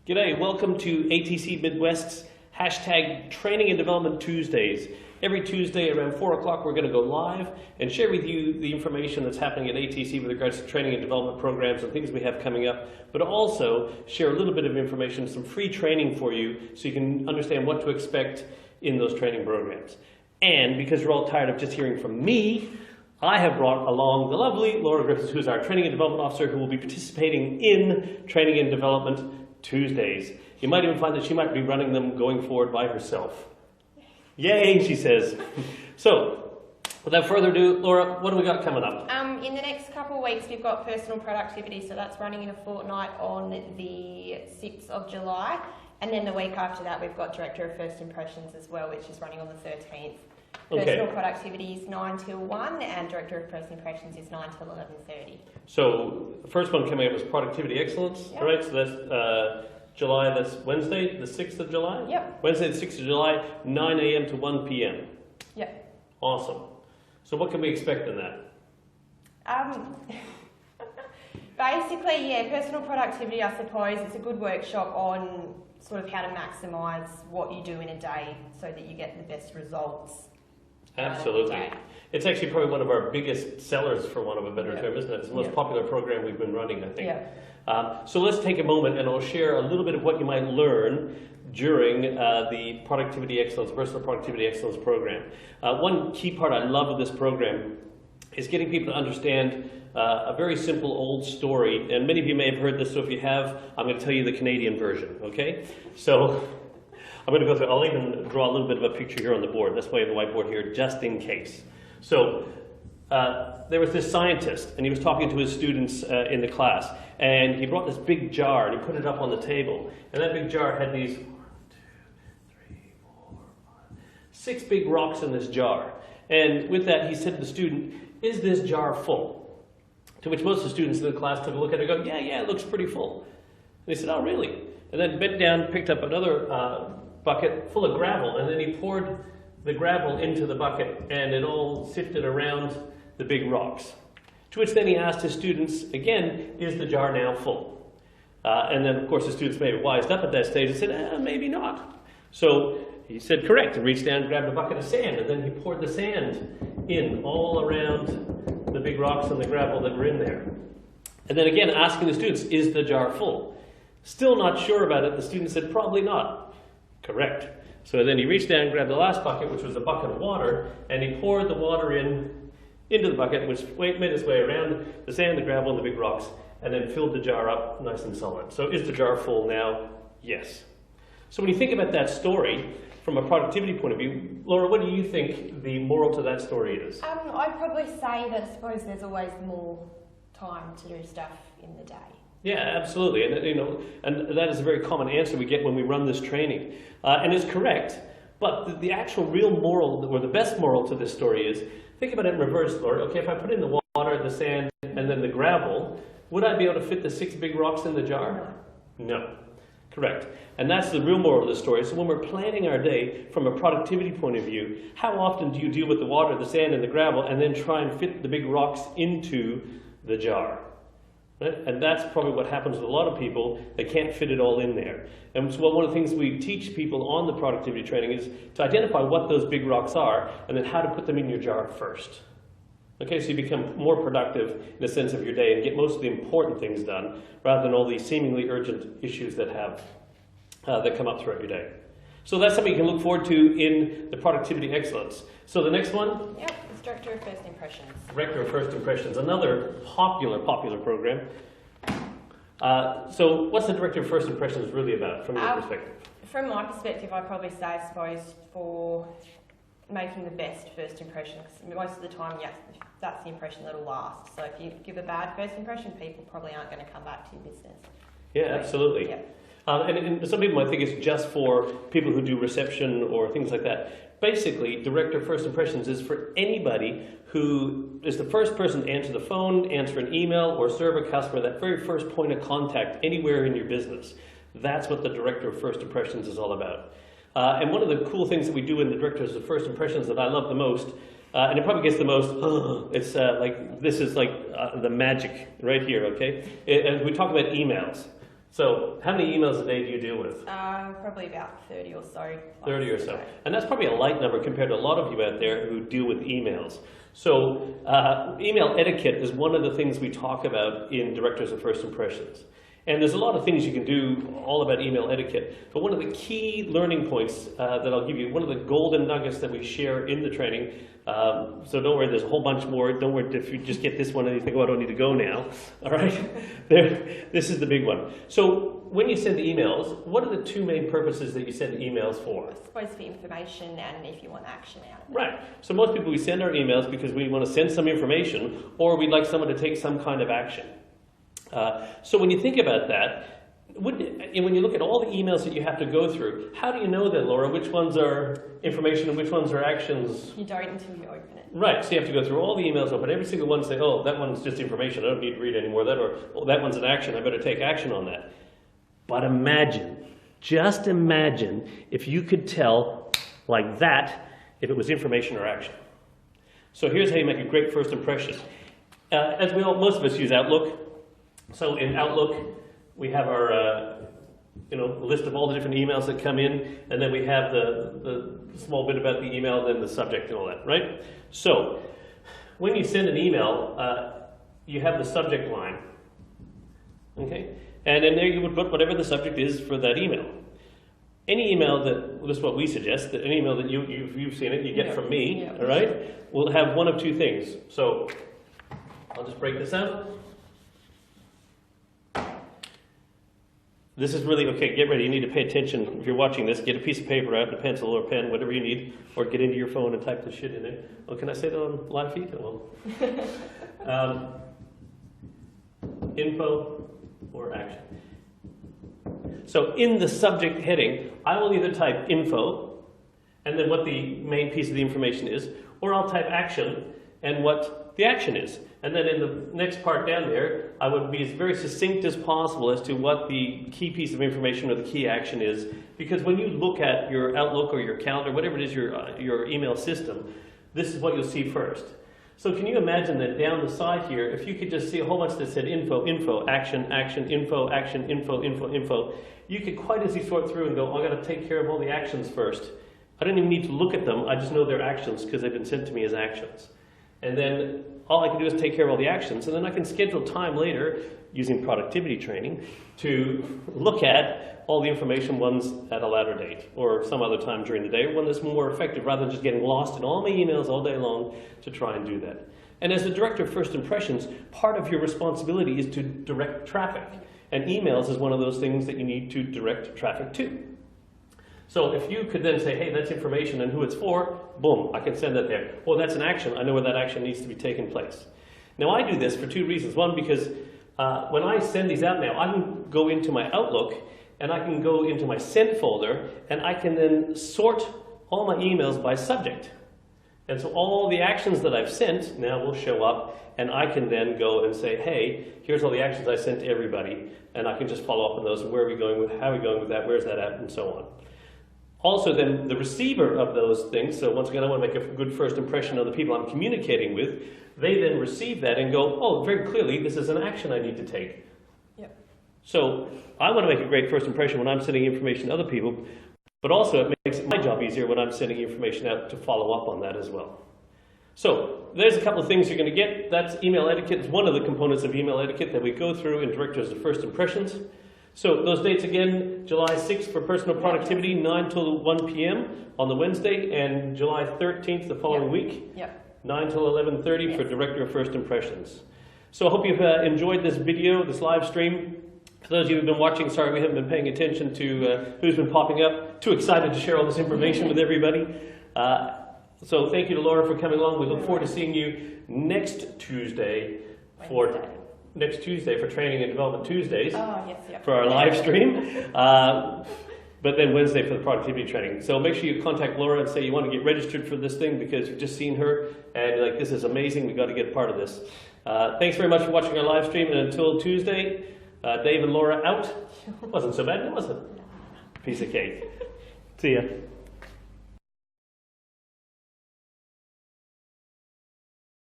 G'day, welcome to ATC Midwest's hashtag Training and Development Tuesdays. Every Tuesday around 4 o'clock we're going to go live and share with you the information that's happening at ATC with regards to training and development programs and things we have coming up, but also share a little bit of information, some free training for you so you can understand what to expect in those training programs. And because you're all tired of just hearing from me, I have brought along the lovely Laura Griffiths, who's our Training and Development Officer, who will be participating in Training and Development Tuesdays. You might even find that she might be running them going forward by herself. Yay, she says. So, without further ado, Laura, what do we got coming up? In the next couple of weeks, we've got personal productivity, so that's running in a fortnight on the 6th of July. And then the week after that, we've got Director of First Impressions as well, which is running on the 13th. Personal productivity is 9 till 1, and Director of First Impressions is 9 till 11:30. So, the first one coming up is Productivity Excellence, yep. Right? So that's July, that's Wednesday, the 6th of July? Yep. Wednesday, the 6th of July, 9 a.m. to 1 p.m. Yep. Awesome. So what can we expect in that? Basically, yeah, personal productivity, I suppose. It's a good workshop on sort of how to maximise what you do in a day so that you get the best results. Absolutely. It's actually probably one of our biggest sellers, for want of a better term, isn't it? It's the most popular program we've been running, I think. So let's take a moment and I'll share a little bit of what you might learn during the Productivity Excellence, Personal Productivity Excellence program. One key part I love of this program is getting people to understand a very simple old story. And many of you may have heard this, so if you have, I'm going to tell you the Canadian version, okay? So I'm going to go through, I'll even draw a little bit of a picture here on the board. That's why I have the whiteboard here, just in case. So there was this scientist, and he was talking to his students in the class, and he brought this big jar, and he put it up on the table. And that big jar had these 6 big rocks in this jar. And with that, he said to the student, "Is this jar full?" To which most of the students in the class took a look at it and go, yeah, it looks pretty full. And he said, "Oh, really?" And then bent down, picked up another bucket full of gravel, and then he poured the gravel into the bucket, and it all sifted around the big rocks. To which then he asked his students, again, "Is the jar now full?" And then, of course, the students may have wised up at that stage and said, "Maybe not." So he said, correct, and reached down and grabbed a bucket of sand, and then he poured the sand in all around the big rocks and the gravel that were in there. And then again, asking the students, "Is the jar full?" Still not sure about it, the student said, "Probably not." Correct. So then he reached down and grabbed the last bucket, which was a bucket of water, and he poured the water into the bucket, which made its way around the sand, the gravel, and the big rocks, and then filled the jar up nice and solid. So is the jar full now? Yes. So when you think about that story, from a productivity point of view, Laura, what do you think the moral to that story is? I'd probably say that I suppose there's always more time to do stuff in the day. Yeah, absolutely, and that is a very common answer we get when we run this training, and it's correct. But the actual real moral, or the best moral to this story is, think about it in reverse, Laura. Okay, if I put in the water, the sand, and then the gravel, would I be able to fit the 6 big rocks in the jar? No. Correct. And that's the real moral of the story. So when we're planning our day from a productivity point of view, how often do you deal with the water, the sand, and the gravel, and then try and fit the big rocks into the jar? Right? And that's probably what happens with a lot of people. They can't fit it all in there. And so one of the things we teach people on the productivity training is to identify what those big rocks are, and then how to put them in your jar first. Okay, so you become more productive in the sense of your day and get most of the important things done, rather than all these seemingly urgent issues that that come up throughout your day. So that's something you can look forward to in the Productivity Excellence. So the next one? Yep, it's Director of First Impressions. Director of First Impressions, another popular program. So what's the Director of First Impressions really about, from your perspective? From my perspective, I'd probably say, I suppose, for making the best first impression, because most of the time, yes, that's the impression that'll last. So if you give a bad first impression, people probably aren't going to come back to your business. Yeah, absolutely. Yeah. And some people might think it's just for people who do reception or things like that. Basically, Director of First Impressions is for anybody who is the first person to answer the phone, answer an email, or serve a customer, that very first point of contact anywhere in your business. That's what the Director of First Impressions is all about. And one of the cool things that we do in the Directors of First Impressions that I love the most, and it probably gets the most, it's like, this is like the magic right here, okay? And we talk about emails. So how many emails a day do you deal with? Probably about 30 or so. 30 or so. And that's probably a light number compared to a lot of you out there who deal with emails. So email etiquette is one of the things we talk about in Directors of First Impressions. And there's a lot of things you can do all about email etiquette. But one of the key learning points that I'll give you, one of the golden nuggets that we share in the training, so don't worry, there's a whole bunch more. Don't worry if you just get this one and you think, oh, I don't need to go now. All right? This is the big one. So when you send emails, what are the two main purposes that you send emails for? I suppose for information and if you want action out of it. Right. So most people, we send our emails because we want to send some information or we'd like someone to take some kind of action. So when you think about that, when you look at all the emails that you have to go through, how do you know then, Laura, which ones are information and which ones are actions? You don't until you open it. Right, so you have to go through all the emails, open every single one and say, oh, that one's just information, I don't need to read any more of that, or oh, that one's an action, I better take action on that. But imagine, just imagine if you could tell like that if it was information or action. So here's how you make a great first impression. As most of us use Outlook. So in Outlook, we have our list of all the different emails that come in, and then we have the small bit about the email, then the subject and all that, right? So when you send an email, you have the subject line, okay? And then there you would put whatever the subject is for that email. Any email this is what we suggest, that any email that you've seen it, you get from me, all right, will have one of two things. So I'll just break this out. This is really, okay, get ready, you need to pay attention. If you're watching this, get a piece of paper out, a pencil or a pen, whatever you need, or get into your phone and type this shit in there. Oh, can I say that on live feed? Oh, well. Info or action. So in the subject heading, I will either type info, and then what the main piece of the information is, or I'll type action, and what the action is. And then in the next part down there, I would be as very succinct as possible as to what the key piece of information or the key action is. Because when you look at your Outlook or your calendar, whatever it is, your email system, this is what you'll see first. So can you imagine that down the side here, if you could just see a whole bunch that said info, info, action, action, info, action, info, info, info, you could quite easily sort through and go, oh, I've got to take care of all the actions first. I don't even need to look at them, I just know they're actions because they've been sent to me as actions. And then all I can do is take care of all the actions, and then I can schedule time later, using productivity training, to look at all the information ones at a later date, or some other time during the day, or one that's more effective, rather than just getting lost in all my emails all day long to try and do that. And as the Director of First Impressions, part of your responsibility is to direct traffic. And emails is one of those things that you need to direct traffic to. So if you could then say, hey, that's information and who it's for, boom, I can send that there. Well, that's an action. I know where that action needs to be taken place. Now, I do this for two reasons. One, because when I send these out now, I can go into my Outlook and I can go into my sent folder and I can then sort all my emails by subject. And so all the actions that I've sent now will show up, and I can then go and say, hey, here's all the actions I sent to everybody, and I can just follow up on those, and where are we going with, how are we going with that, where's that at, and so on. Also then, the receiver of those things, so once again I want to make a good first impression of the people I'm communicating with, they then receive that and go, oh, very clearly this is an action I need to take. Yep. So I want to make a great first impression when I'm sending information to other people, but also it makes my job easier when I'm sending information out to follow up on that as well. So there's a couple of things you're going to get. That's email etiquette. It's one of the components of email etiquette that we go through in Directors of First Impressions. So those dates again, July 6th for personal productivity, 9 till 1 p.m. on the Wednesday, and July 13th the following week, 9 till 11:30 for Director of First Impressions. So I hope you've enjoyed this video, this live stream. For those of you who've been watching, sorry we haven't been paying attention to who's been popping up. Too excited to share all this information with everybody. So thank you to Laura for coming along. We look forward to seeing you next Tuesday for Training and Development Tuesdays for our live stream. But then Wednesday for the productivity training. So make sure you contact Laura and say you want to get registered for this thing because you've just seen her and you're like, this is amazing, we've got to get part of this. Thanks very much for watching our live stream, and until Tuesday, Dave and Laura out. Wasn't so bad, was it? Piece of cake. See ya.